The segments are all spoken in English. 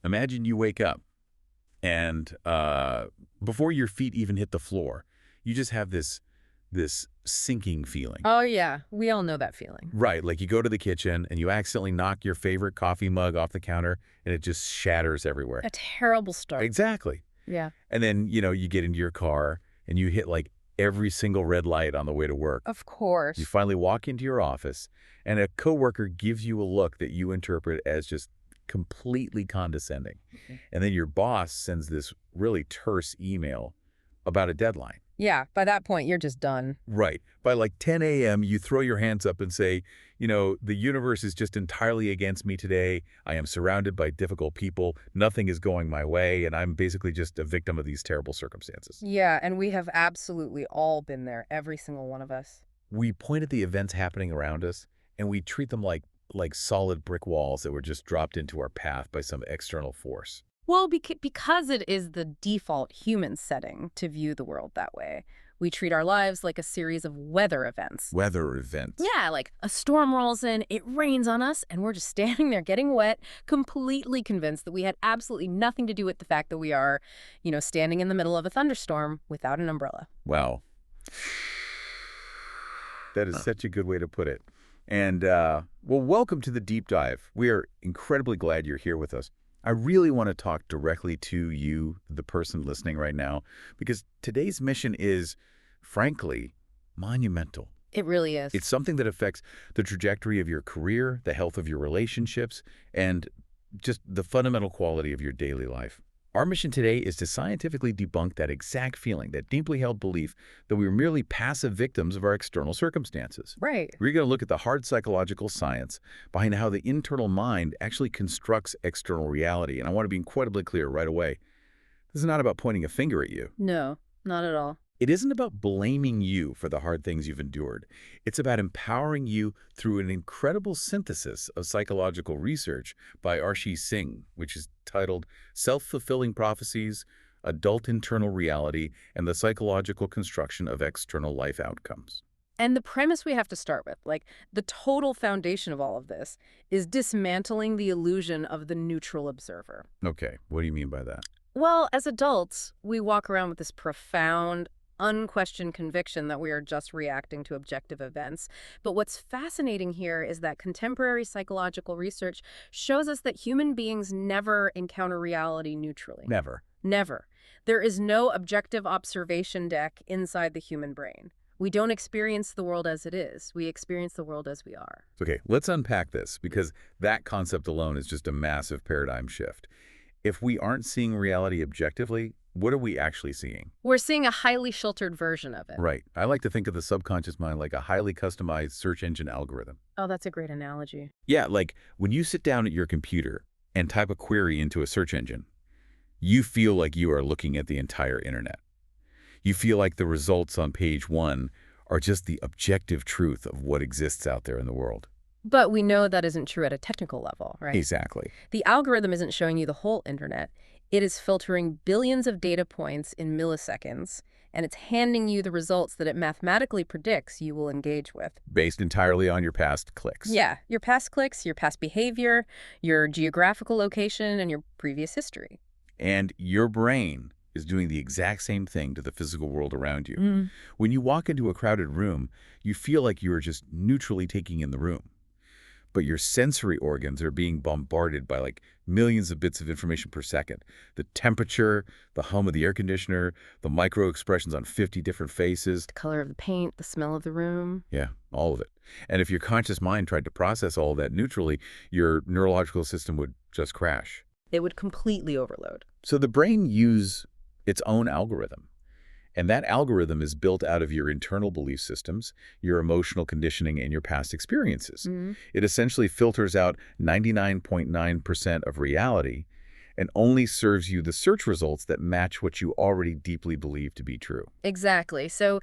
Imagine you wake up and before your feet even hit the floor, you just have this sinking feeling. Oh, yeah. We all know that feeling. Right, like you go to the kitchen and you accidentally knock your favorite coffee mug off the counter and it just shatters everywhere. A terrible start. Exactly. Yeah. And then, you get into your car and you hit like every single red light on the way to work. Of course. You finally walk into your office and a coworker gives you a look that you interpret as just completely condescending. And then your boss sends this really terse email about a deadline. Yeah, by that point, you're just done. Right. By like 10 a.m., you throw your hands up and say, the universe is just entirely against me today. I am surrounded by difficult people. Nothing is going my way, and I'm basically just a victim of these terrible circumstances. Yeah, and we have absolutely all been there, every single one of us. We point at the events happening around us, and we treat them like solid brick walls that were just dropped into our path by some external force. Well, because it is the default human setting to view the world that way. We treat our lives like a series of weather events. Weather events. Yeah, like a storm rolls in, it rains on us, and we're just standing there getting wet, completely convinced that we had absolutely nothing to do with the fact that we are, standing in the middle of a thunderstorm without an umbrella. Wow. That is such a good way to put it. And, well, welcome to the Deep Dive. We are incredibly glad you're here with us. I really want to talk directly to you, the person listening right now, because today's mission is, frankly, monumental. It really is. It's something that affects the trajectory of your career, the health of your relationships, and just the fundamental quality of your daily life. Our mission today is to scientifically debunk that exact feeling, that deeply held belief that we are merely passive victims of our external circumstances. Right. We're going to look at the hard psychological science behind how the internal mind actually constructs external reality. And I want to be incredibly clear right away. This is not about pointing a finger at you. No, not at all. It isn't about blaming you for the hard things you've endured. It's about empowering you through an incredible synthesis of psychological research by Arshi Singh, which is titled Self-Fulfilling Prophecies, Adult Internal Reality, and the Psychological Construction of External Life Outcomes. And the premise we have to start with, like the total foundation of all of this, is dismantling the illusion of the neutral observer. Okay, what do you mean by that? Well, as adults, we walk around with this profound, unquestioned conviction that we are just reacting to objective events. But what's fascinating here is that contemporary psychological research shows us that human beings never encounter reality neutrally. Never. Never. There is no objective observation deck inside the human brain. We don't experience the world as it is. We experience the world as we are. Okay, let's unpack this, because that concept alone is just a massive paradigm shift. If we aren't seeing reality objectively, what are we actually seeing? We're seeing a highly sheltered version of it. Right. I like to think of the subconscious mind like a highly customized search engine algorithm. Oh, that's a great analogy. Yeah, like when you sit down at your computer and type a query into a search engine, you feel like you are looking at the entire internet. You feel like the results on page 1 are just the objective truth of what exists out there in the world. But we know that isn't true at a technical level, right? Exactly. The algorithm isn't showing you the whole internet. It is filtering billions of data points in milliseconds, and it's handing you the results that it mathematically predicts you will engage with. Based entirely on your past clicks. Yeah, your past clicks, your past behavior, your geographical location, and your previous history. And your brain is doing the exact same thing to the physical world around you. When you walk into a crowded room, you feel like you are just neutrally taking in the room. But your sensory organs are being bombarded by like millions of bits of information per second. The temperature, the hum of the air conditioner, the micro expressions on 50 different faces. The color of the paint, the smell of the room. Yeah, all of it. And if your conscious mind tried to process all of that neutrally, your neurological system would just crash. It would completely overload. So the brain uses its own algorithm. And that algorithm is built out of your internal belief systems, your emotional conditioning, and your past experiences. It essentially filters out 99.9% of reality and only serves you the search results that match what you already deeply believe to be true. Exactly. So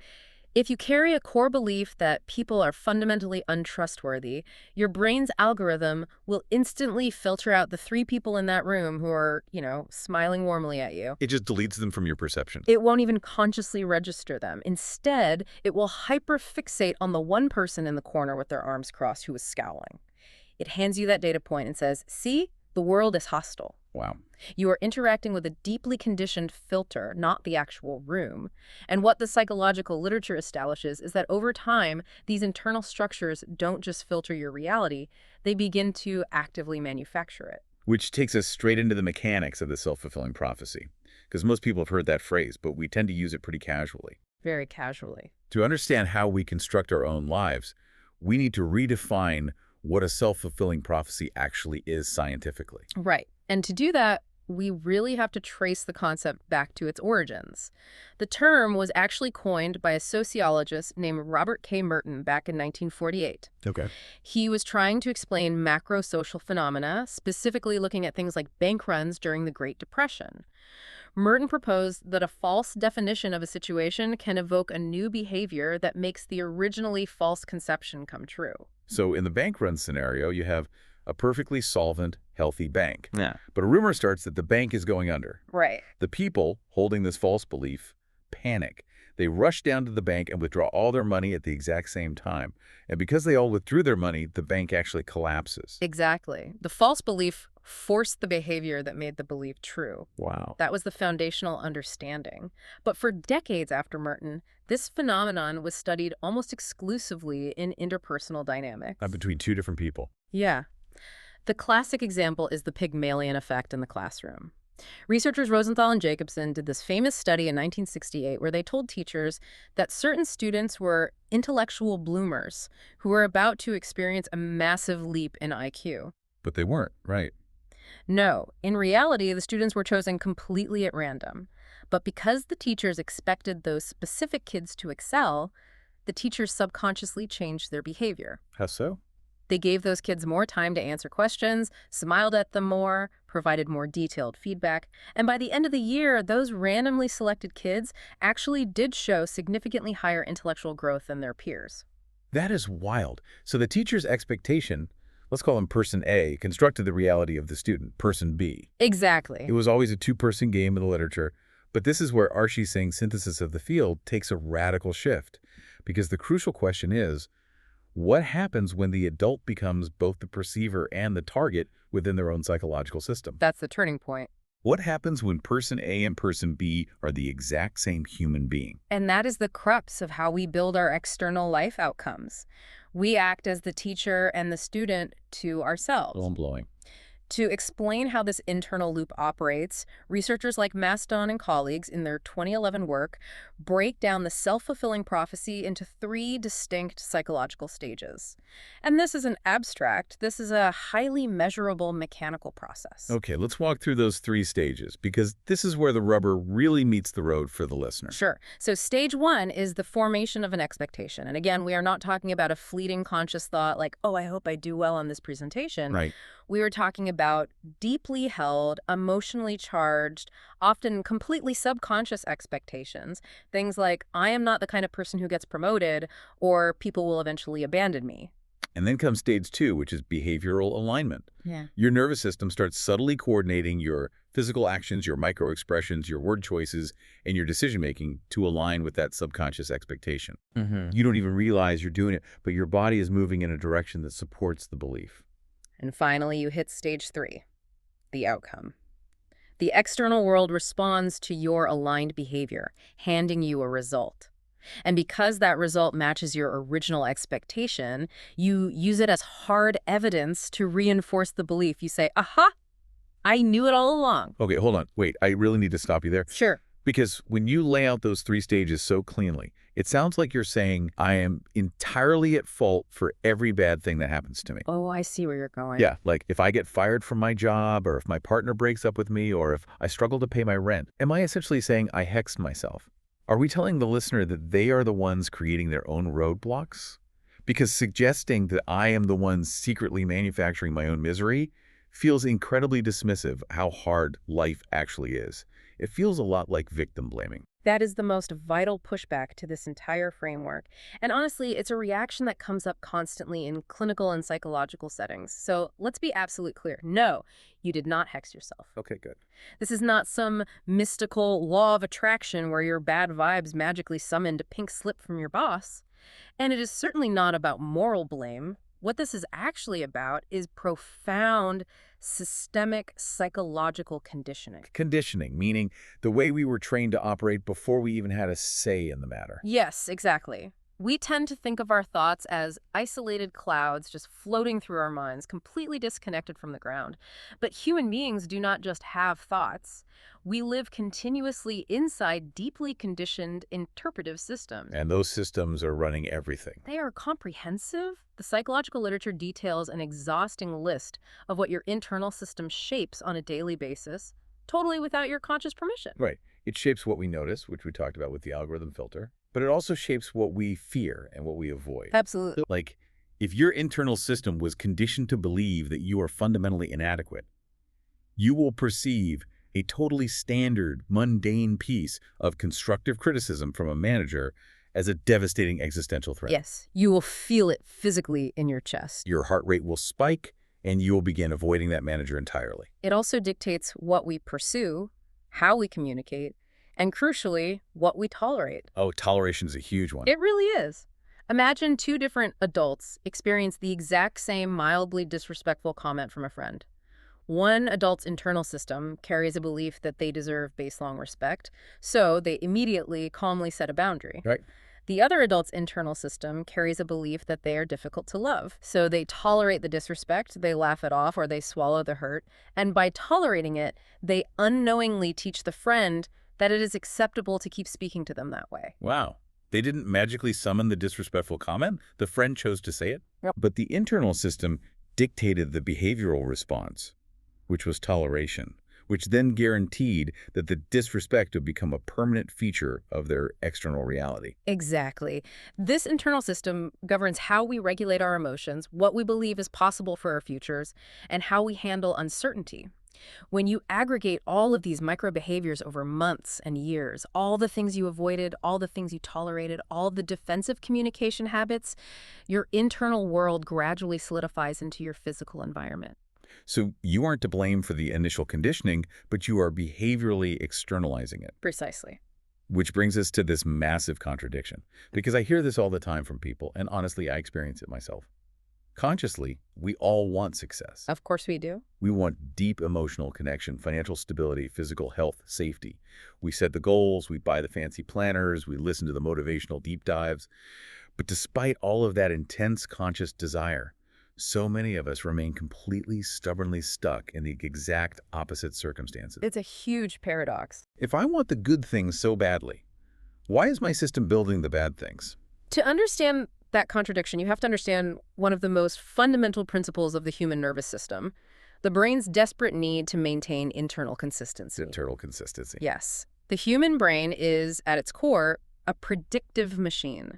if you carry a core belief that people are fundamentally untrustworthy, your brain's algorithm will instantly filter out the 3 people in that room who are, smiling warmly at you. It just deletes them from your perception. It won't even consciously register them. Instead, it will hyperfixate on the one person in the corner with their arms crossed who is scowling. It hands you that data point and says, see, The world is hostile. Wow. You are interacting with a deeply conditioned filter, not the actual room. And what the psychological literature establishes is that over time, these internal structures don't just filter your reality, they begin to actively manufacture it. Which takes us straight into the mechanics of the self-fulfilling prophecy. Because most people have heard that phrase, but we tend to use it pretty casually. Very casually. To understand how we construct our own lives, we need to redefine what a self-fulfilling prophecy actually is scientifically. Right. And to do that, we really have to trace the concept back to its origins. The term was actually coined by a sociologist named Robert K. Merton back in 1948. Okay. He was trying to explain macro-social phenomena, specifically looking at things like bank runs during the Great Depression. Merton proposed that a false definition of a situation can evoke a new behavior that makes the originally false conception come true. So in the bank run scenario, you have a perfectly solvent, healthy bank. Yeah. But a rumor starts that the bank is going under. Right. The people holding this false belief panic. They rush down to the bank and withdraw all their money at the exact same time. And because they all withdrew their money, the bank actually collapses. Exactly. The false belief forced the behavior that made the belief true. Wow. That was the foundational understanding. But for decades after Merton, this phenomenon was studied almost exclusively in interpersonal dynamics. Between two different people. Yeah. The classic example is the Pygmalion effect in the classroom. Researchers Rosenthal and Jacobson did this famous study in 1968 where they told teachers that certain students were intellectual bloomers who were about to experience a massive leap in IQ. But they weren't, right? No, in reality, the students were chosen completely at random. But because the teachers expected those specific kids to excel, the teachers subconsciously changed their behavior. How so? They gave those kids more time to answer questions, smiled at them more, provided more detailed feedback, and by the end of the year, those randomly selected kids actually did show significantly higher intellectual growth than their peers. That is wild. So the teacher's expectation, let's call him person A, constructed the reality of the student, person B. Exactly. It was always a two-person game in the literature, but this is where Archie Singh's synthesis of the field takes a radical shift, because the crucial question is, what happens when the adult becomes both the perceiver and the target within their own psychological system? That's the turning point. What happens when person A and person B are the exact same human being? And that is the crux of how we build our external life outcomes. We act as the teacher and the student to ourselves. Blowing. To explain how this internal loop operates, researchers like Maston and colleagues in their 2011 work break down the self-fulfilling prophecy into 3 distinct psychological stages. And this isn't abstract. This is a highly measurable mechanical process. Okay, let's walk through those 3 stages, because this is where the rubber really meets the road for the listener. Sure. So stage 1 is the formation of an expectation. And again, we are not talking about a fleeting conscious thought like, oh, I hope I do well on this presentation. Right. We were talking about deeply held, emotionally charged, often completely subconscious expectations. Things like, I am not the kind of person who gets promoted, or people will eventually abandon me. And then comes stage 2, which is behavioral alignment. Yeah. Your nervous system starts subtly coordinating your physical actions, your micro-expressions, your word choices, and your decision-making to align with that subconscious expectation. Mm-hmm. You don't even realize you're doing it, but your body is moving in a direction that supports the belief. And finally, you hit stage 3, the outcome. The external world responds to your aligned behavior, handing you a result. And because that result matches your original expectation, you use it as hard evidence to reinforce the belief. You say, aha, I knew it all along. Okay, hold on. Wait, I really need to stop you there. Sure. Because when you lay out those 3 stages so cleanly, it sounds like you're saying, I am entirely at fault for every bad thing that happens to me. Oh, I see where you're going. Yeah, like if I get fired from my job, or if my partner breaks up with me, or if I struggle to pay my rent, am I essentially saying I hexed myself? Are we telling the listener that they are the ones creating their own roadblocks? Because suggesting that I am the one secretly manufacturing my own misery feels incredibly dismissive of how hard life actually is. It feels a lot like victim blaming. That is the most vital pushback to this entire framework. And honestly, it's a reaction that comes up constantly in clinical and psychological settings. So let's be absolute clear. No, you did not hex yourself. Okay, good. This is not some mystical law of attraction where your bad vibes magically summoned a pink slip from your boss. And it is certainly not about moral blame. What this is actually about is profound systemic psychological conditioning. Conditioning, meaning the way we were trained to operate before we even had a say in the matter. Yes, exactly. We tend to think of our thoughts as isolated clouds just floating through our minds, completely disconnected from the ground. But human beings do not just have thoughts. We live continuously inside deeply conditioned interpretive systems. And those systems are running everything. They are comprehensive. The psychological literature details an exhausting list of what your internal system shapes on a daily basis, totally without your conscious permission. Right. It shapes what we notice, which we talked about with the algorithm filter, but it also shapes what we fear and what we avoid. Absolutely. Like, if your internal system was conditioned to believe that you are fundamentally inadequate, you will perceive a totally standard, mundane piece of constructive criticism from a manager as a devastating existential threat. Yes, you will feel it physically in your chest. Your heart rate will spike, and you will begin avoiding that manager entirely. It also dictates what we pursue, how we communicate, and crucially, what we tolerate. Oh, toleration is a huge one. It really is. Imagine two different adults experience the exact same mildly disrespectful comment from a friend. One adult's internal system carries a belief that they deserve baseline respect, so they immediately calmly set a boundary. Right. The other adult's internal system carries a belief that they are difficult to love, so they tolerate the disrespect, they laugh it off, or they swallow the hurt, and by tolerating it, they unknowingly teach the friend that it is acceptable to keep speaking to them that way. Wow. They didn't magically summon the disrespectful comment. The friend chose to say it. Yep. But the internal system dictated the behavioral response, which was toleration, which then guaranteed that the disrespect would become a permanent feature of their external reality. Exactly. This internal system governs how we regulate our emotions, what we believe is possible for our futures, and how we handle uncertainty. When you aggregate all of these micro behaviors over months and years, all the things you avoided, all the things you tolerated, all the defensive communication habits, your internal world gradually solidifies into your physical environment. So you aren't to blame for the initial conditioning, but you are behaviorally externalizing it. Precisely. Which brings us to this massive contradiction. Because I hear this all the time from people, and honestly, I experience it myself. Consciously, we all want success. Of course we do. We want deep emotional connection, financial stability, physical health, safety. We set the goals, we buy the fancy planners, we listen to the motivational deep dives. But despite all of that intense conscious desire, so many of us remain completely stubbornly stuck in the exact opposite circumstances. It's a huge paradox. If I want the good things so badly, why is my system building the bad things? To understand that contradiction, you have to understand one of the most fundamental principles of the human nervous system, the brain's desperate need to maintain internal consistency. Internal consistency. Yes. The human brain is, at its core, a predictive machine.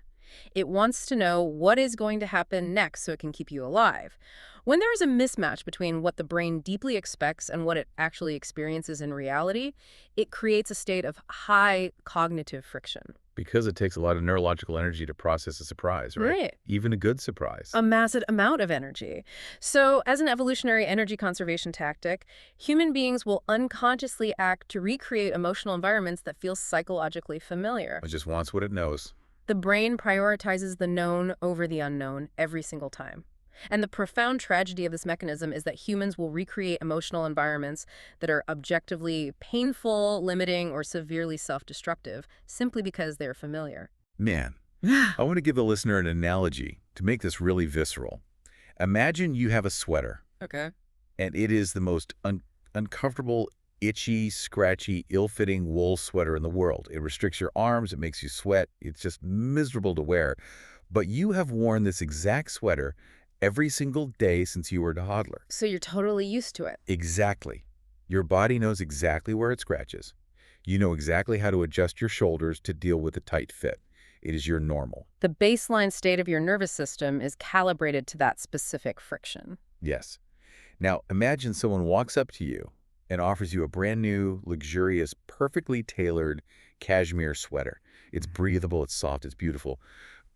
It wants to know what is going to happen next so it can keep you alive. When there is a mismatch between what the brain deeply expects and what it actually experiences in reality, it creates a state of high cognitive friction. Because it takes a lot of neurological energy to process a surprise, right? Right. Even a good surprise. A massive amount of energy. So, as an evolutionary energy conservation tactic, human beings will unconsciously act to recreate emotional environments that feel psychologically familiar. It just wants what it knows. The brain prioritizes the known over the unknown every single time. And the profound tragedy of this mechanism is that humans will recreate emotional environments that are objectively painful, limiting, or severely self-destructive simply because they're familiar. Man, I want to give the listener an analogy to make this really visceral. Imagine you have a sweater, Okay. and it is the most uncomfortable, itchy, scratchy, ill-fitting wool sweater in the world. It restricts your arms, it makes you sweat, it's just miserable to wear. But you have worn this exact sweater every single day since you were a toddler. So you're totally used to it. Exactly. Your body knows exactly where it scratches. You know exactly how to adjust your shoulders to deal with a tight fit. It is your normal. The baseline state of your nervous system is calibrated to that specific friction. Yes. Now, imagine someone walks up to you and offers you a brand new, luxurious, perfectly tailored cashmere sweater. It's breathable, it's soft, it's beautiful.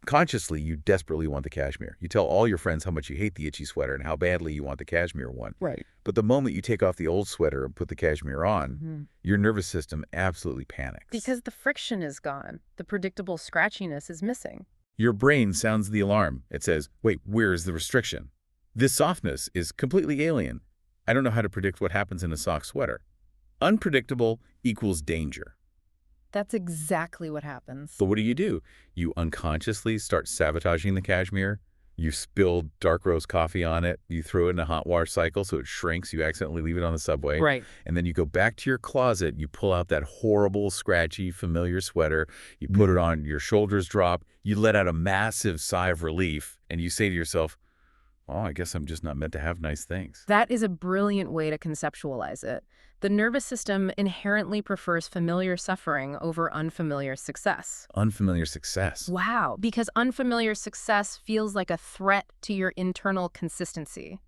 Consciously, you desperately want the cashmere. You tell all your friends how much you hate the itchy sweater and how badly you want the cashmere one. Right. But the moment you take off the old sweater and put the cashmere on, your nervous system absolutely panics. Because the friction is gone. The predictable scratchiness is missing. Your brain sounds the alarm. It says, wait, where is the restriction? This softness is completely alien. I don't know how to predict what happens in a sock sweater. Unpredictable equals danger. That's exactly what happens. So what do? You unconsciously start sabotaging the cashmere. You spill dark roast coffee on it. You throw it in a hot wash cycle so it shrinks. You accidentally leave it on the subway. Right. And then you go back to your closet. You pull out that horrible, scratchy, familiar sweater. You put it on. Your shoulders drop. You let out a massive sigh of relief. And you say to yourself, oh, I guess I'm just not meant to have nice things. That is a brilliant way to conceptualize it. The nervous system inherently prefers familiar suffering over unfamiliar success. Unfamiliar success. Wow, because unfamiliar success feels like a threat to your internal consistency.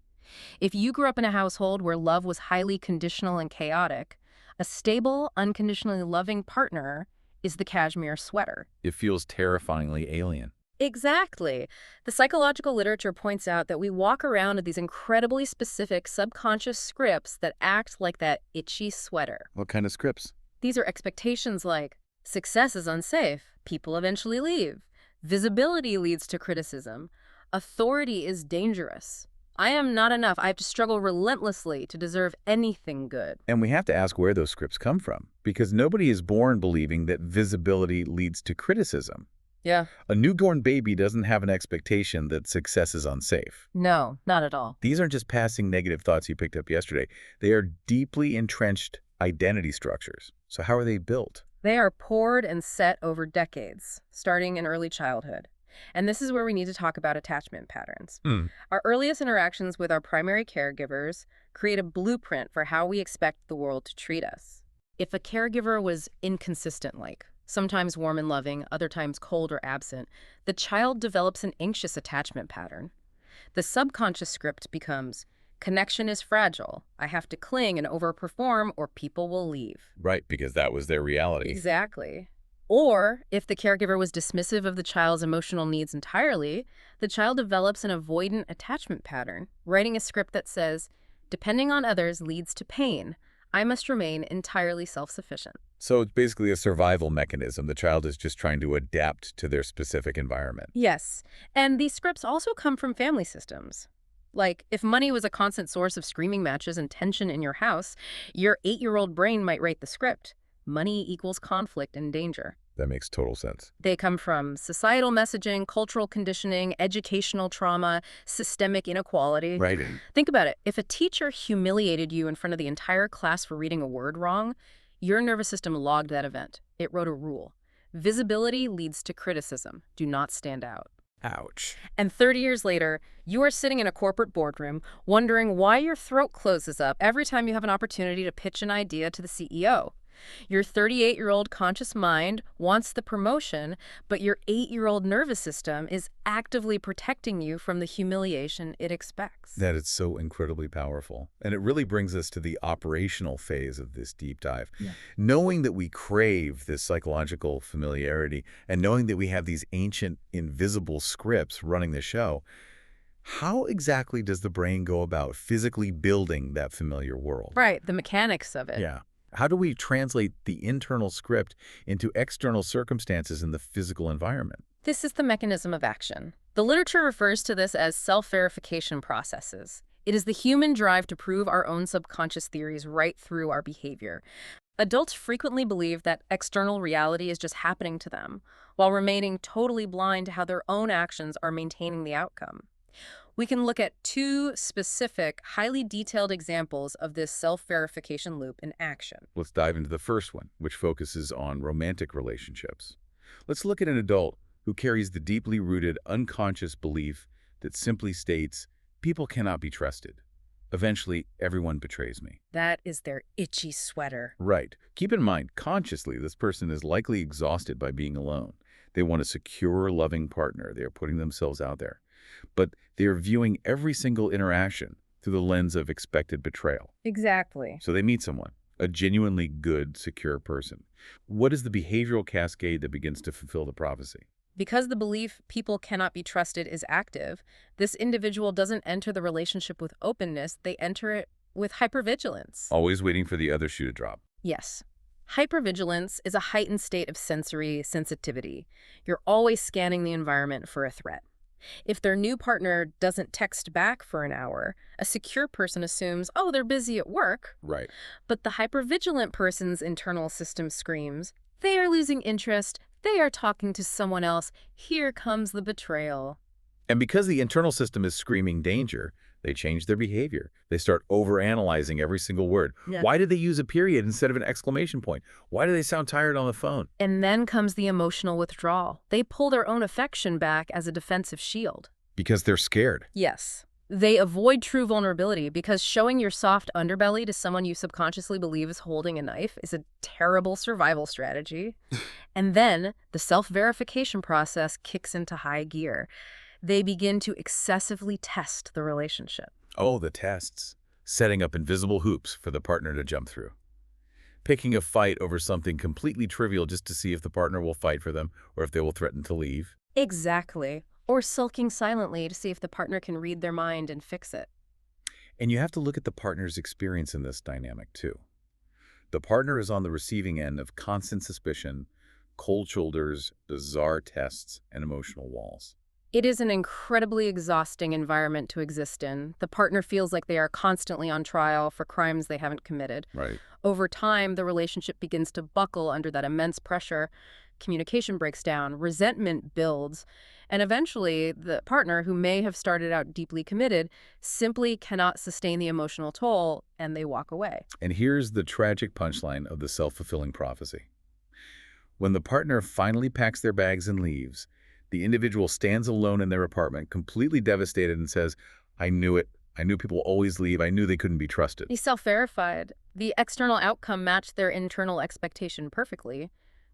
If you grew up in a household where love was highly conditional and chaotic, a stable, unconditionally loving partner is the cashmere sweater. It feels terrifyingly alien. Exactly. The psychological literature points out that we walk around with these incredibly specific subconscious scripts that act like that itchy sweater. What kind of scripts? These are expectations like, success is unsafe, people eventually leave, visibility leads to criticism, authority is dangerous, I am not enough, I have to struggle relentlessly to deserve anything good. And we have to ask where those scripts come from, because nobody is born believing that visibility leads to criticism. Yeah. A newborn baby doesn't have an expectation that success is unsafe. No, not at all. These aren't just passing negative thoughts you picked up yesterday. They are deeply entrenched identity structures. So how are they built? They are poured and set over decades, starting in early childhood. And this is where we need to talk about attachment patterns. Our earliest interactions with our primary caregivers create a blueprint for how we expect the world to treat us. If a caregiver was inconsistent, like sometimes warm and loving, other times cold or absent, the child develops an anxious attachment pattern. The subconscious script becomes, connection is fragile. I have to cling and overperform or people will leave. Right, because that was their reality. Exactly. Or, if the caregiver was dismissive of the child's emotional needs entirely, the child develops an avoidant attachment pattern, writing a script that says, depending on others leads to pain. I must remain entirely self-sufficient. So it's basically a survival mechanism. The child is just trying to adapt to their specific environment. Yes, and these scripts also come from family systems. Like, if money was a constant source of screaming matches and tension in your house, your 8-year-old brain might write the script. Money equals conflict and danger. That makes total sense. They come from societal messaging, cultural conditioning, educational trauma, systemic inequality. Right. Think about it. If a teacher humiliated you in front of the entire class for reading a word wrong, your nervous system logged that event. It wrote a rule. Visibility leads to criticism. Do not stand out. Ouch. And 30 years later, you are sitting in a corporate boardroom wondering why your throat closes up every time you have an opportunity to pitch an idea to the CEO. Your 38-year-old conscious mind wants the promotion, but your 8-year-old nervous system is actively protecting you from the humiliation it expects. That is so incredibly powerful. And it really brings us to the operational phase of this deep dive. Yeah. Knowing that we crave this psychological familiarity and knowing that we have these ancient invisible scripts running the show, how exactly does the brain go about physically building that familiar world? Right, the mechanics of it. Yeah. How do we translate the internal script into external circumstances in the physical environment? This is the mechanism of action. The literature refers to this as self-verification processes. It is the human drive to prove our own subconscious theories right through our behavior. Adults frequently believe that external reality is just happening to them, while remaining totally blind to how their own actions are maintaining the outcome. We can look at 2 specific, highly detailed examples of this self-verification loop in action. Let's dive into the first one, which focuses on romantic relationships. Let's look at an adult who carries the deeply rooted unconscious belief that simply states, people cannot be trusted. Eventually, everyone betrays me. That is their itchy sweater. Right. Keep in mind, consciously, this person is likely exhausted by being alone. They want a secure, loving partner. They are putting themselves out there. But they are viewing every single interaction through the lens of expected betrayal. Exactly. So they meet someone, a genuinely good, secure person. What is the behavioral cascade that begins to fulfill the prophecy? Because the belief people cannot be trusted is active, this individual doesn't enter the relationship with openness, they enter it with hypervigilance. Always waiting for the other shoe to drop. Yes. Hypervigilance is a heightened state of sensory sensitivity. You're always scanning the environment for a threat. If their new partner doesn't text back for an hour, a secure person assumes, oh, they're busy at work. Right. But the hypervigilant person's internal system screams, they are losing interest, they are talking to someone else, here comes the betrayal. And because the internal system is screaming danger, they change their behavior. They start overanalyzing every single word. Yeah. Why did they use a period instead of an exclamation point? Why do they sound tired on the phone? And then comes the emotional withdrawal. They pull their own affection back as a defensive shield. Because they're scared. Yes. They avoid true vulnerability because showing your soft underbelly to someone you subconsciously believe is holding a knife is a terrible survival strategy. And then the self-verification process kicks into high gear. They begin to excessively test the relationship. Oh, the tests. Setting up invisible hoops for the partner to jump through. Picking a fight over something completely trivial just to see if the partner will fight for them or if they will threaten to leave. Exactly. Or sulking silently to see if the partner can read their mind and fix it. And you have to look at the partner's experience in this dynamic, too. The partner is on the receiving end of constant suspicion, cold shoulders, bizarre tests, and emotional walls. It is an incredibly exhausting environment to exist in. The partner feels like they are constantly on trial for crimes they haven't committed. Right. Over time, the relationship begins to buckle under that immense pressure. Communication breaks down, resentment builds, and eventually the partner, who may have started out deeply committed, simply cannot sustain the emotional toll, and they walk away. And here's the tragic punchline of the self-fulfilling prophecy. When the partner finally packs their bags and leaves, the individual stands alone in their apartment, completely devastated, and says, I knew it. I knew people always leave. I knew they couldn't be trusted. He's self-verified. The external outcome matched their internal expectation perfectly,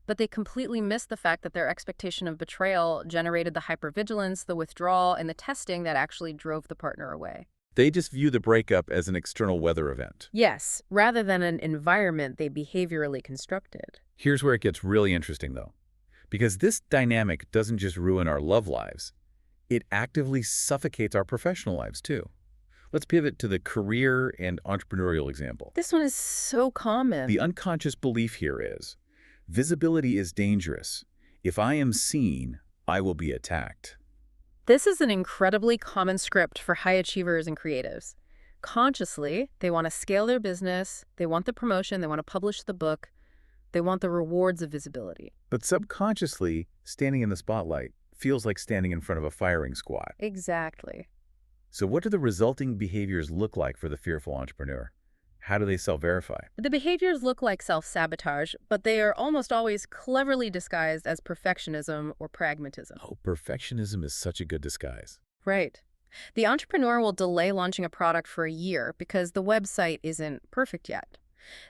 but they completely missed the fact that their expectation of betrayal generated the hypervigilance, the withdrawal, and the testing that actually drove the partner away. They just view the breakup as an external weather event. Yes, rather than an environment they behaviorally constructed. Here's where it gets really interesting, though. Because this dynamic doesn't just ruin our love lives, it actively suffocates our professional lives, too. Let's pivot to the career and entrepreneurial example. This one is so common. The unconscious belief here is, visibility is dangerous. If I am seen, I will be attacked. This is an incredibly common script for high achievers and creatives. Consciously, they want to scale their business, they want the promotion, they want to publish the book, they want the rewards of visibility. But subconsciously, standing in the spotlight feels like standing in front of a firing squad. Exactly. So what do the resulting behaviors look like for the fearful entrepreneur? How do they self-verify? The behaviors look like self-sabotage, but they are almost always cleverly disguised as perfectionism or pragmatism. Oh, perfectionism is such a good disguise. Right. The entrepreneur will delay launching a product for a year because the website isn't perfect yet.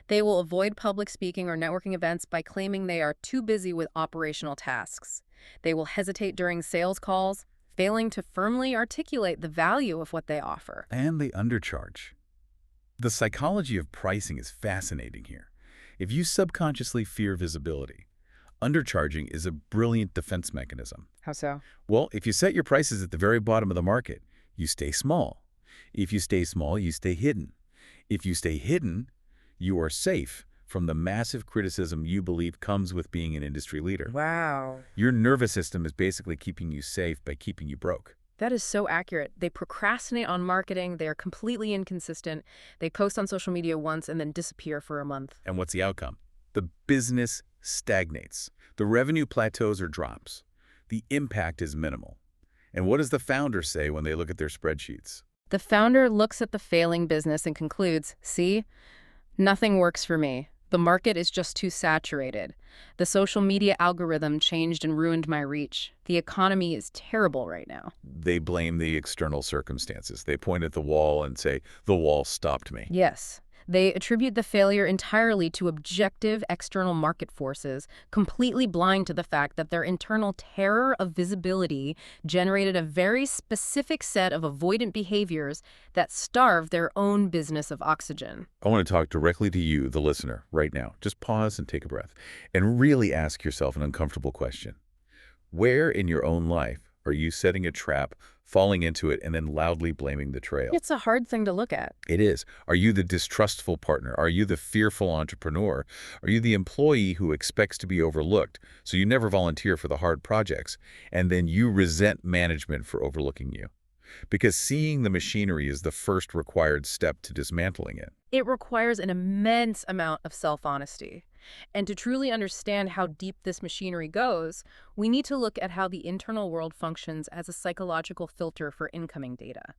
They will avoid public speaking or networking events by claiming they are too busy with operational tasks. They will hesitate during sales calls, failing to firmly articulate the value of what they offer. And they undercharge. The psychology of pricing is fascinating here. If you subconsciously fear visibility, undercharging is a brilliant defense mechanism. How so? Well, if you set your prices at the very bottom of the market, you stay small. If you stay small, you stay hidden. If you stay hidden, you are safe from the massive criticism you believe comes with being an industry leader. Wow. Your nervous system is basically keeping you safe by keeping you broke. That is so accurate. They procrastinate on marketing. They are completely inconsistent. They post on social media once and then disappear for a month. And what's the outcome? The business stagnates. The revenue plateaus or drops. The impact is minimal. And what does the founder say when they look at their spreadsheets? The founder looks at the failing business and concludes, see, nothing works for me. The market is just too saturated. The social media algorithm changed and ruined my reach. The economy is terrible right now. They blame the external circumstances. They point at the wall and say, the wall stopped me. Yes. They attribute the failure entirely to objective external market forces, completely blind to the fact that their internal terror of visibility generated a very specific set of avoidant behaviors that starve their own business of oxygen. I want to talk directly to you, the listener, right now. Just pause and take a breath and really ask yourself an uncomfortable question. Where in your own life Are you setting a trap, falling into it, and then loudly blaming the trail? It's a hard thing to look at. It is. Are you the distrustful partner? Are you the fearful entrepreneur? Are you the employee who expects to be overlooked, so you never volunteer for the hard projects, and then you resent management for overlooking you? Because seeing the machinery is the first required step to dismantling it. It requires an immense amount of self-honesty. And to truly understand how deep this machinery goes, we need to look at how the internal world functions as a psychological filter for incoming data.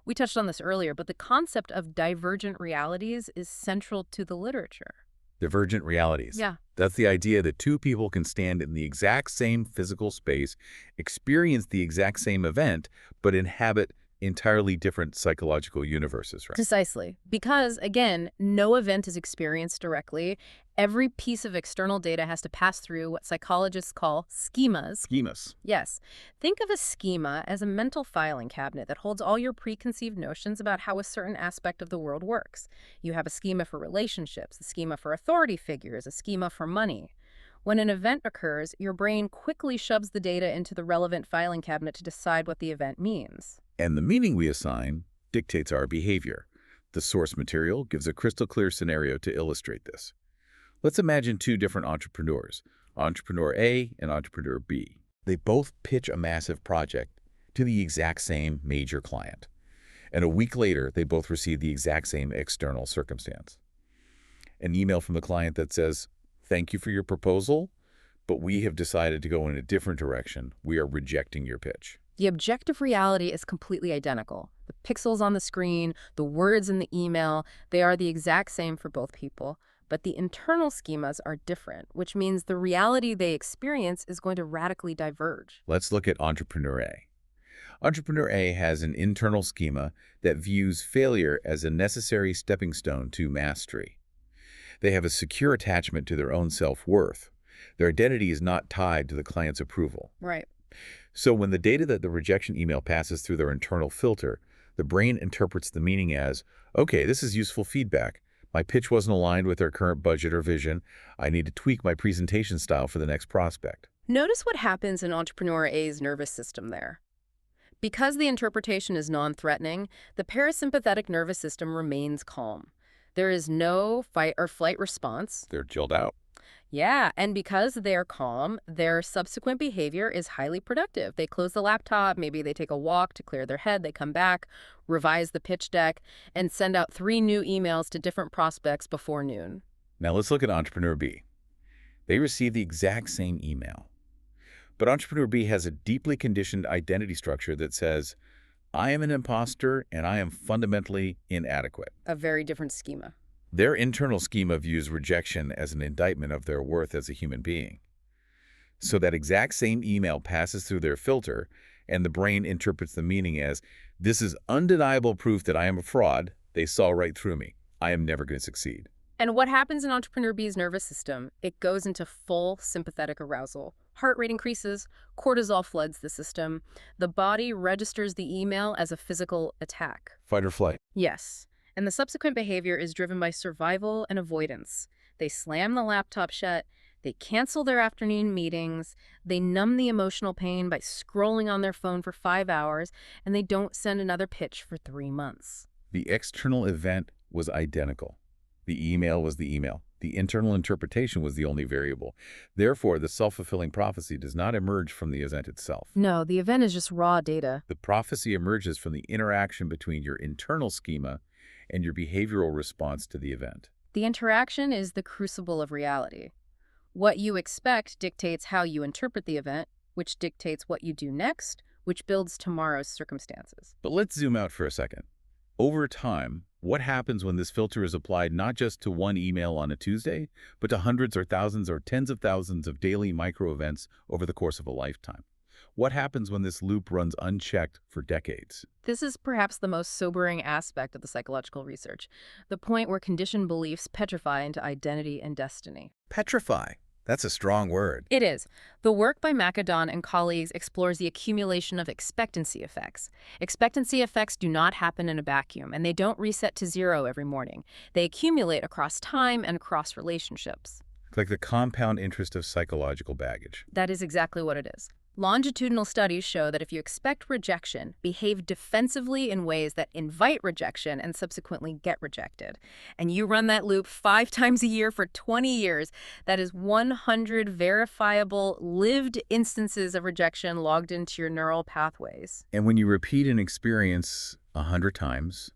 We touched on this earlier, but the concept of divergent realities is central to the literature. Divergent realities. Yeah. That's the idea that two people can stand in the exact same physical space, experience the exact same event, but inhabit entirely different psychological universes, right? Precisely. Because, again, no event is experienced directly. Every piece of external data has to pass through what psychologists call schemas. Schemas. Yes. Think of a schema as a mental filing cabinet that holds all your preconceived notions about how a certain aspect of the world works. You have a schema for relationships, a schema for authority figures, a schema for money. When an event occurs, your brain quickly shoves the data into the relevant filing cabinet to decide what the event means. And the meaning we assign dictates our behavior. The source material gives a crystal clear scenario to illustrate this. Let's imagine two different entrepreneurs, Entrepreneur A and Entrepreneur B. They both pitch a massive project to the exact same major client. And a week later, they both receive the exact same external circumstance. An email from the client that says, "Thank you for your proposal, but we have decided to go in a different direction. We are rejecting your pitch." The objective reality is completely identical. The pixels on the screen, the words in the email, they are the exact same for both people. But the internal schemas are different, which means the reality they experience is going to radically diverge. Let's look at Entrepreneur A. Entrepreneur A has an internal schema that views failure as a necessary stepping stone to mastery. They have a secure attachment to their own self-worth. Their identity is not tied to the client's approval. Right. So when the data that the rejection email passes through their internal filter, the brain interprets the meaning as, okay, this is useful feedback. My pitch wasn't aligned with their current budget or vision. I need to tweak my presentation style for the next prospect. Notice what happens in Entrepreneur A's nervous system there. Because the interpretation is non-threatening, the parasympathetic nervous system remains calm. There is no fight or flight response. They're chilled out. Yeah, and because they're calm, their subsequent behavior is highly productive. They close the laptop, maybe they take a walk to clear their head, they come back, revise the pitch deck, and send out 3 new emails to different prospects before noon. Now let's look at Entrepreneur B. They receive the exact same email. But Entrepreneur B has a deeply conditioned identity structure that says, I am an imposter and I am fundamentally inadequate. A very different schema. Their internal schema views rejection as an indictment of their worth as a human being. So that exact same email passes through their filter, and the brain interprets the meaning as, this is undeniable proof that I am a fraud. They saw right through me. I am never going to succeed. And what happens in Entrepreneur B's nervous system? It goes into full sympathetic arousal. Heart rate increases, cortisol floods the system. The body registers the email as a physical attack. Fight or flight. Yes. And the subsequent behavior is driven by survival and avoidance. They slam the laptop shut, they cancel their afternoon meetings, they numb the emotional pain by scrolling on their phone for 5 hours, and they don't send another pitch for 3 months. The external event was identical. The email was the email. The internal interpretation was the only variable. Therefore, the self-fulfilling prophecy does not emerge from the event itself. No, the event is just raw data. The prophecy emerges from the interaction between your internal schema and your behavioral response to the event. The interaction is the crucible of reality. What you expect dictates how you interpret the event, which dictates what you do next, which builds tomorrow's circumstances. But let's zoom out for a second. Over time, what happens when this filter is applied not just to one email on a Tuesday, but to hundreds or thousands or tens of thousands of daily micro-events over the course of a lifetime? What happens when this loop runs unchecked for decades? This is perhaps the most sobering aspect of the psychological research, the point where conditioned beliefs petrify into identity and destiny. Petrify. That's a strong word. It is. The work by Macadon and colleagues explores the accumulation of expectancy effects. Expectancy effects do not happen in a vacuum, and they don't reset to 0 every morning. They accumulate across time and across relationships. Like the compound interest of psychological baggage. That is exactly what it is. Longitudinal studies show that if you expect rejection, behave defensively in ways that invite rejection and subsequently get rejected. And you run that loop 5 times a year for 20 years. That is 100 verifiable, lived instances of rejection logged into your neural pathways. And when you repeat an experience 100 times,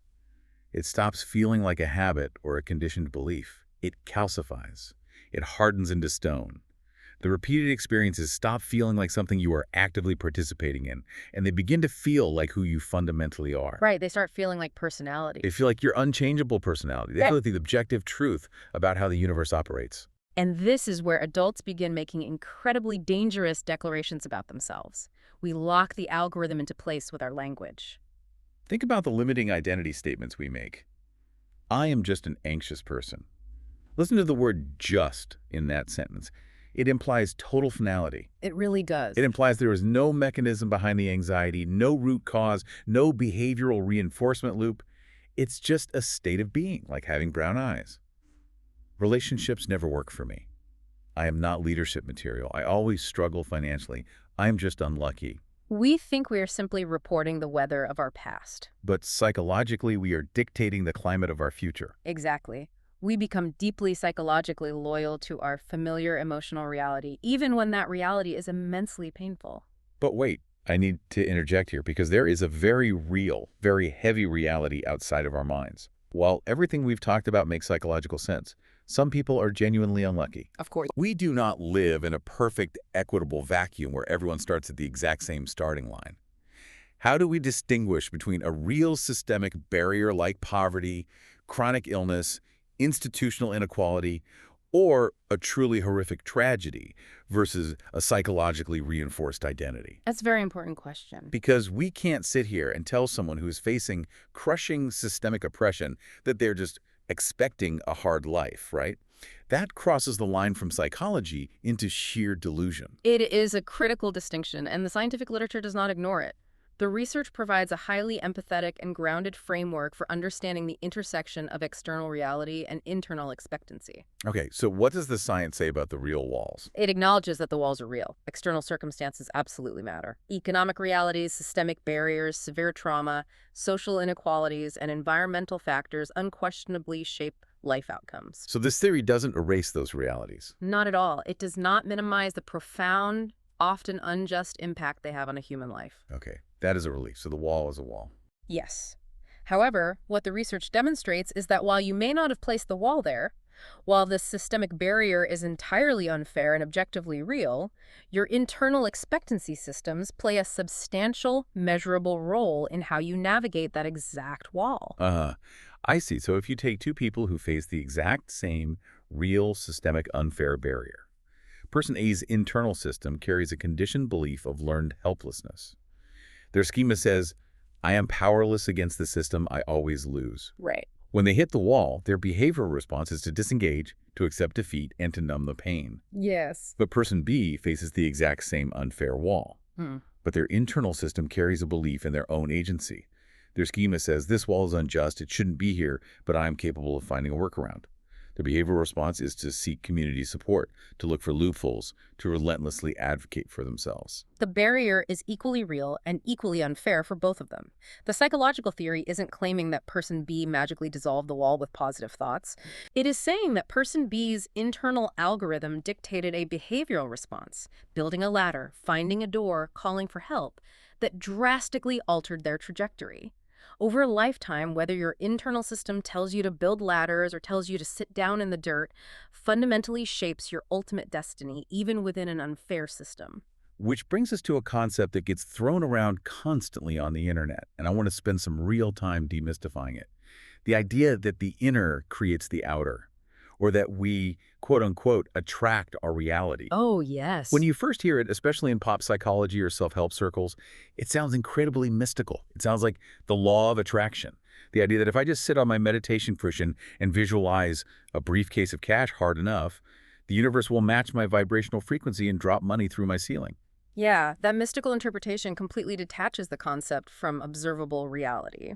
it stops feeling like a habit or a conditioned belief. It calcifies. It hardens into stone. The repeated experiences stop feeling like something you are actively participating in, and they begin to feel like who you fundamentally are. Right, they start feeling like personality. They feel like your unchangeable personality. They Right. feel like the objective truth about how the universe operates. And this is where adults begin making incredibly dangerous declarations about themselves. We lock the algorithm into place with our language. Think about the limiting identity statements we make. I am just an anxious person. Listen to the word just in that sentence. It implies total finality. It really does. It implies there is no mechanism behind the anxiety, no root cause, no behavioral reinforcement loop. It's just a state of being, like having brown eyes. Relationships never work for me. I am not leadership material. I always struggle financially. I'm just unlucky. We think we are simply reporting the weather of our past. But psychologically, we are dictating the climate of our future. Exactly. We become deeply psychologically loyal to our familiar emotional reality, even when that reality is immensely painful. But wait, I need to interject here because there is a very real, very heavy reality outside of our minds. While everything we've talked about makes psychological sense, some people are genuinely unlucky. Of course. We do not live in a perfect, equitable vacuum where everyone starts at the exact same starting line. How do we distinguish between a real systemic barrier like poverty, chronic illness, institutional inequality, or a truly horrific tragedy versus a psychologically reinforced identity? That's a very important question. Because we can't sit here and tell someone who is facing crushing systemic oppression that they're just expecting a hard life, right? That crosses the line from psychology into sheer delusion. It is a critical distinction, and the scientific literature does not ignore it. The research provides a highly empathetic and grounded framework for understanding the intersection of external reality and internal expectancy. Okay, so what does the science say about the real walls? It acknowledges that the walls are real. External circumstances absolutely matter. Economic realities, systemic barriers, severe trauma, social inequalities, and environmental factors unquestionably shape life outcomes. So this theory doesn't erase those realities. Not at all. It does not minimize the profound, often unjust impact they have on a human life. Okay, that is a relief. So the wall is a wall. Yes. However, what the research demonstrates is that while you may not have placed the wall there, while this systemic barrier is entirely unfair and objectively real, your internal expectancy systems play a substantial, measurable role in how you navigate that exact wall. I see. So if you take two people who face the exact same real systemic unfair barrier, person A's internal system carries a conditioned belief of learned helplessness. Their schema says, I am powerless against the system, I always lose. Right. When they hit the wall, their behavioral response is to disengage, to accept defeat, and to numb the pain. Yes. But person B faces the exact same unfair wall. But their internal system carries a belief in their own agency. Their schema says, this wall is unjust, it shouldn't be here, but I am capable of finding a workaround. Their behavioral response is to seek community support, to look for loopholes, to relentlessly advocate for themselves. The barrier is equally real and equally unfair for both of them. The psychological theory isn't claiming that person B magically dissolved the wall with positive thoughts. It is saying that person B's internal algorithm dictated a behavioral response, building a ladder, finding a door, calling for help, that drastically altered their trajectory. Over a lifetime, whether your internal system tells you to build ladders or tells you to sit down in the dirt, fundamentally shapes your ultimate destiny, even within an unfair system. Which brings us to a concept that gets thrown around constantly on the internet, and I want to spend some real time demystifying it. The idea that the inner creates the outer, or that we, quote-unquote, attract our reality. Oh, yes. When you first hear it, especially in pop psychology or self-help circles, it sounds incredibly mystical. It sounds like the law of attraction. The idea that if I just sit on my meditation cushion and visualize a briefcase of cash hard enough, the universe will match my vibrational frequency and drop money through my ceiling. Yeah, that mystical interpretation completely detaches the concept from observable reality.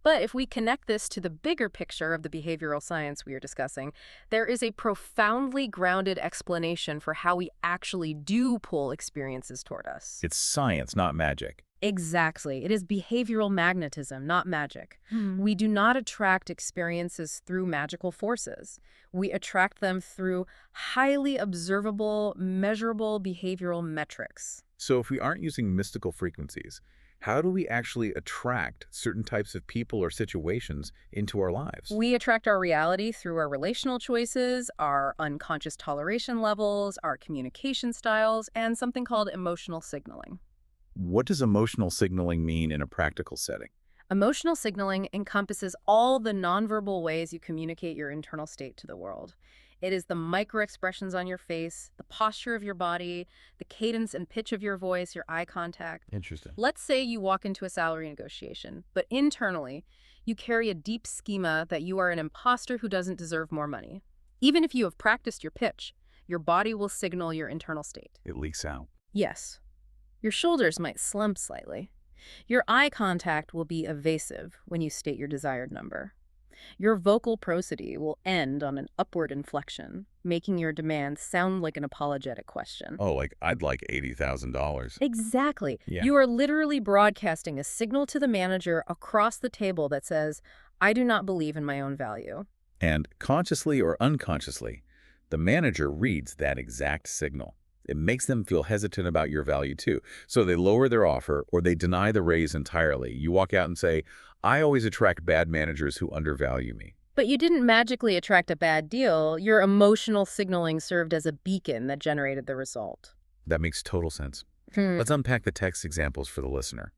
But if we connect this to the bigger picture of the behavioral science we are discussing, there is a profoundly grounded explanation for how we actually do pull experiences toward us. It's science, not magic. Exactly. It is behavioral magnetism, not magic. We do not attract experiences through magical forces. We attract them through highly observable, measurable behavioral metrics. So if we aren't using mystical frequencies, how do we actually attract certain types of people or situations into our lives? We attract our reality through our relational choices, our unconscious toleration levels, our communication styles, and something called emotional signaling. What does emotional signaling mean in a practical setting? Emotional signaling encompasses all the nonverbal ways you communicate your internal state to the world. It is the micro-expressions on your face, the posture of your body, the cadence and pitch of your voice, your eye contact. Interesting. Let's say you walk into a salary negotiation, but internally, you carry a deep schema that you are an imposter who doesn't deserve more money. Even if you have practiced your pitch, your body will signal your internal state. It leaks out. Yes. Your shoulders might slump slightly. Your eye contact will be evasive when you state your desired number. Your vocal prosody will end on an upward inflection, making your demand sound like an apologetic question. Oh, like, I'd like $80,000. Exactly. Yeah. You are literally broadcasting a signal to the manager across the table that says, I do not believe in my own value. And consciously or unconsciously, the manager reads that exact signal. It makes them feel hesitant about your value too. So they lower their offer or they deny the raise entirely. You walk out and say, I always attract bad managers who undervalue me. But you didn't magically attract a bad deal. Your emotional signaling served as a beacon that generated the result. That makes total sense. Let's unpack the text examples for the listener.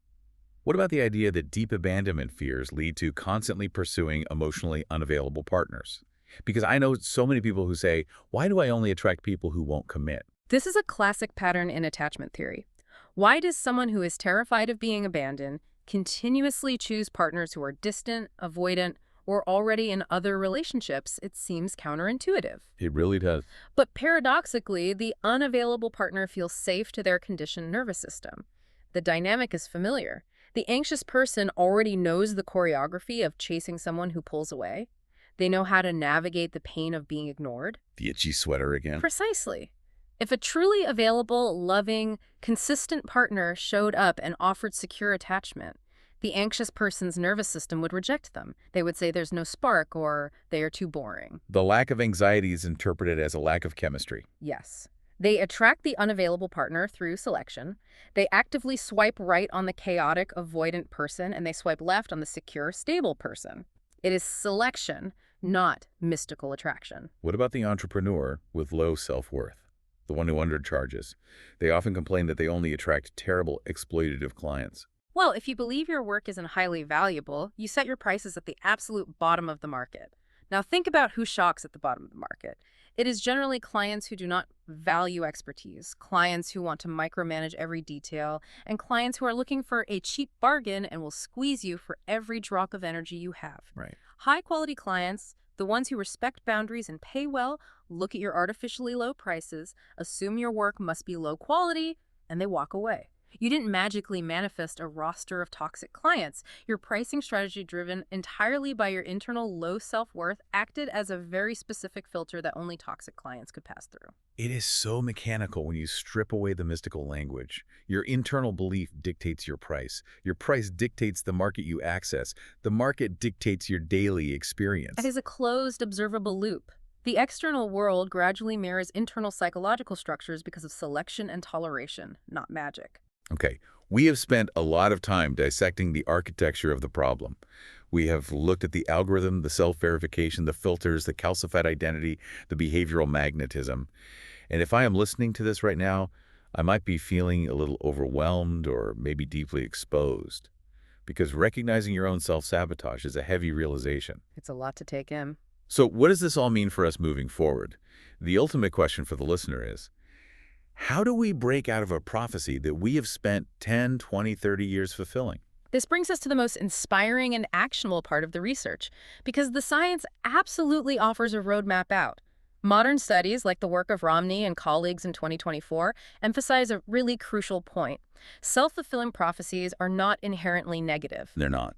What about the idea that deep abandonment fears lead to constantly pursuing emotionally unavailable partners? Because I know so many people who say, why do I only attract people who won't commit? This is a classic pattern in attachment theory. Why does someone who is terrified of being abandoned continuously choose partners who are distant, avoidant, or already in other relationships? It seems counterintuitive. It really does. But paradoxically, the unavailable partner feels safe to their conditioned nervous system. The dynamic is familiar. The anxious person already knows the choreography of chasing someone who pulls away. They know how to navigate the pain of being ignored. The itchy sweater again. Precisely. If a truly available, loving, consistent partner showed up and offered secure attachment, the anxious person's nervous system would reject them. They would say there's no spark or they are too boring. The lack of anxiety is interpreted as a lack of chemistry. Yes. They attract the unavailable partner through selection. They actively swipe right on the chaotic, avoidant person, and they swipe left on the secure, stable person. It is selection, not mystical attraction. What about the entrepreneur with low self-worth? The one who undercharges. They often complain that they only attract terrible, exploitative clients. Well, if you believe your work isn't highly valuable, you set your prices at the absolute bottom of the market. Now think about who shocks at the bottom of the market. It is generally clients who do not value expertise, clients who want to micromanage every detail, and clients who are looking for a cheap bargain and will squeeze you for every drop of energy you have. Right. High-quality clients, the ones who respect boundaries and pay well, look at your artificially low prices, assume your work must be low quality, and they walk away. You didn't magically manifest a roster of toxic clients. Your pricing strategy, driven entirely by your internal low self-worth, acted as a very specific filter that only toxic clients could pass through. It is so mechanical when you strip away the mystical language. Your internal belief dictates your price. Your price dictates the market you access. The market dictates your daily experience. It is a closed, observable loop. The external world gradually mirrors internal psychological structures because of selection and toleration, not magic. Okay, we have spent a lot of time dissecting the architecture of the problem. We have looked at the algorithm, the self-verification, the filters, the calcified identity, the behavioral magnetism. And if I am listening to this right now, I might be feeling a little overwhelmed or maybe deeply exposed. Because recognizing your own self-sabotage is a heavy realization. It's a lot to take in. So what does this all mean for us moving forward? The ultimate question for the listener is, how do we break out of a prophecy that we have spent 10, 20, 30 years fulfilling? This brings us to the most inspiring and actionable part of the research, because the science absolutely offers a roadmap out. Modern studies, like the work of Romney and colleagues in 2024, emphasize a really crucial point. Self-fulfilling prophecies are not inherently negative. They're not.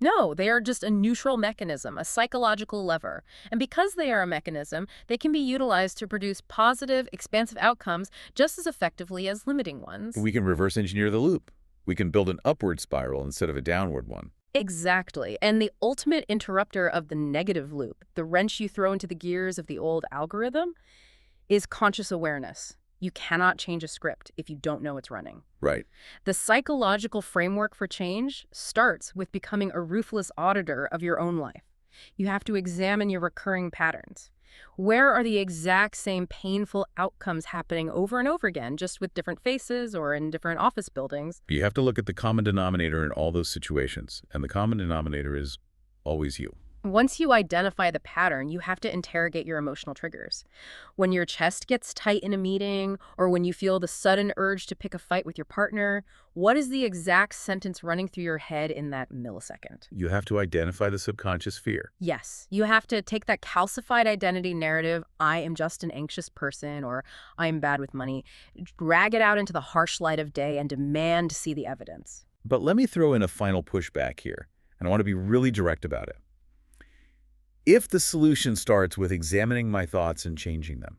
No, they are just a neutral mechanism, a psychological lever. And because they are a mechanism, they can be utilized to produce positive, expansive outcomes just as effectively as limiting ones. We can reverse engineer the loop. We can build an upward spiral instead of a downward one. Exactly. And the ultimate interrupter of the negative loop, the wrench you throw into the gears of the old algorithm, is conscious awareness. You cannot change a script if you don't know it's running. Right. The psychological framework for change starts with becoming a ruthless auditor of your own life. You have to examine your recurring patterns. Where are the exact same painful outcomes happening over and over again, just with different faces or in different office buildings? You have to look at the common denominator in all those situations, and the common denominator is always you. Once you identify the pattern, you have to interrogate your emotional triggers. When your chest gets tight in a meeting, or when you feel the sudden urge to pick a fight with your partner, what is the exact sentence running through your head in that millisecond? You have to identify the subconscious fear. Yes, you have to take that calcified identity narrative, I am just an anxious person, or I am bad with money, drag it out into the harsh light of day and demand to see the evidence. But let me throw in a final pushback here, and I want to be really direct about it. If the solution starts with examining my thoughts and changing them,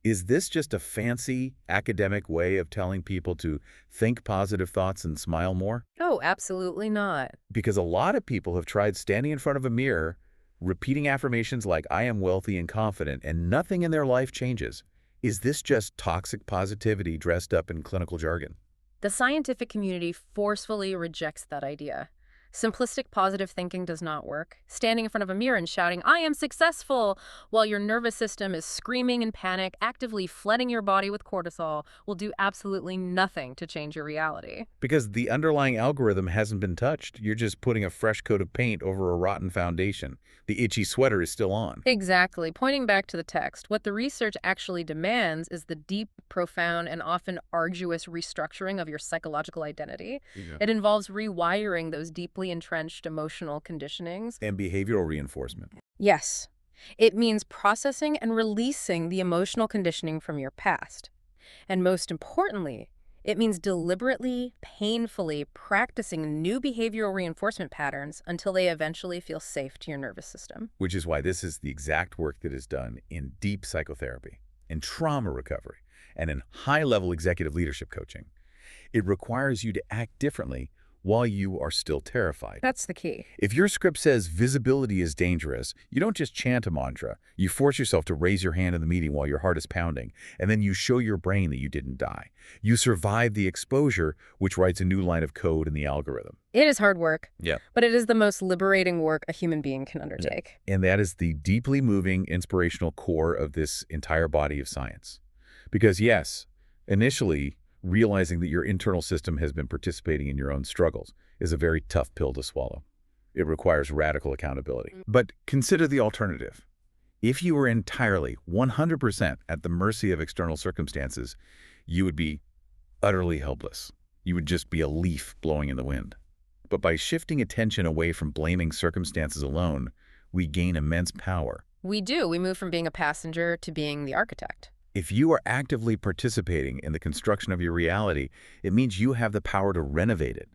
is this just a fancy academic way of telling people to think positive thoughts and smile more? Oh, absolutely not. Because a lot of people have tried standing in front of a mirror, repeating affirmations like, I am wealthy and confident, and nothing in their life changes. Is this just toxic positivity dressed up in clinical jargon? The scientific community forcefully rejects that idea. Simplistic positive thinking does not work. Standing in front of a mirror and shouting, I am successful, while your nervous system is screaming in panic, actively flooding your body with cortisol, will do absolutely nothing to change your reality. Because the underlying algorithm hasn't been touched. You're just putting a fresh coat of paint over a rotten foundation. The itchy sweater is still on. Exactly. Pointing back to the text, what the research actually demands is the deep, profound, and often arduous restructuring of your psychological identity. Yeah. It involves rewiring those deeply entrenched emotional conditionings. And behavioral reinforcement. Yes. It means processing and releasing the emotional conditioning from your past. And most importantly, it means deliberately, painfully practicing new behavioral reinforcement patterns until they eventually feel safe to your nervous system. Which is why this is the exact work that is done in deep psychotherapy, in trauma recovery, and in high-level executive leadership coaching. It requires you to act differently while you are still terrified. That's the key. If your script says visibility is dangerous, you don't just chant a mantra. You force yourself to raise your hand in the meeting while your heart is pounding, and then you show your brain that you didn't die. You survive the exposure, which writes a new line of code in the algorithm. It is hard work, Yeah. but it is the most liberating work a human being can undertake. And that is the deeply moving, inspirational core of this entire body of science. Because yes, initially, realizing that your internal system has been participating in your own struggles is a very tough pill to swallow. It requires radical accountability. But consider the alternative. If you were entirely, 100% at the mercy of external circumstances, you would be utterly helpless. You would just be a leaf blowing in the wind. But by shifting attention away from blaming circumstances alone, we gain immense power. We do. We move from being a passenger to being the architect. If you are actively participating in the construction of your reality, it means you have the power to renovate it.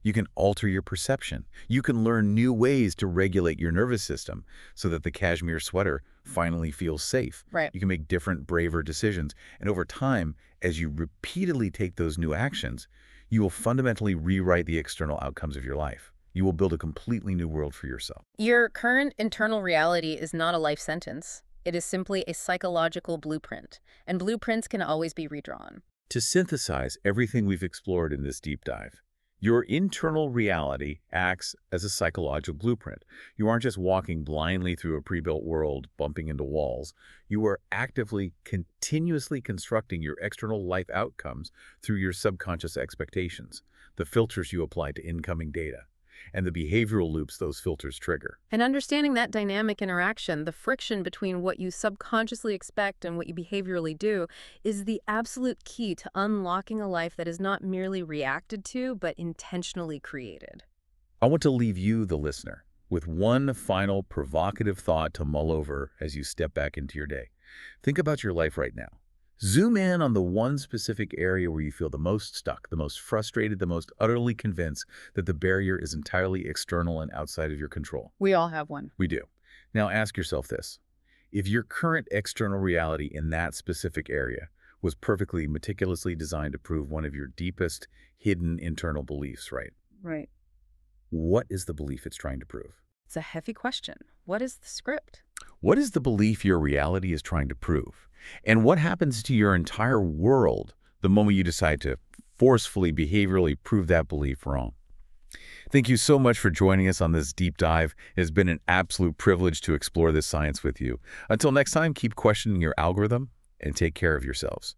You can alter your perception. You can learn new ways to regulate your nervous system so that the cashmere sweater finally feels safe. Right. You can make different, braver decisions. And over time, as you repeatedly take those new actions, you will fundamentally rewrite the external outcomes of your life. You will build a completely new world for yourself. Your current internal reality is not a life sentence. It is simply a psychological blueprint, and blueprints can always be redrawn. To synthesize everything we've explored in this deep dive, your internal reality acts as a psychological blueprint. You aren't just walking blindly through a pre-built world, bumping into walls. You are actively, continuously constructing your external life outcomes through your subconscious expectations, the filters you apply to incoming data, and the behavioral loops those filters trigger. And understanding that dynamic interaction, the friction between what you subconsciously expect and what you behaviorally do, is the absolute key to unlocking a life that is not merely reacted to, but intentionally created. I want to leave you, the listener, with one final provocative thought to mull over as you step back into your day. Think about your life right now. Zoom in on the one specific area where you feel the most stuck, the most frustrated, the most utterly convinced that the barrier is entirely external and outside of your control. We all have one. We do. Now ask yourself this. If your current external reality in that specific area was perfectly meticulously designed to prove one of your deepest, hidden internal beliefs, right? Right. What is the belief it's trying to prove? It's a heavy question. What is the script? What is the belief your reality is trying to prove? And what happens to your entire world the moment you decide to forcefully, behaviorally prove that belief wrong? Thank you so much for joining us on this deep dive. It has been an absolute privilege to explore this science with you. Until next time, keep questioning your algorithm and take care of yourselves.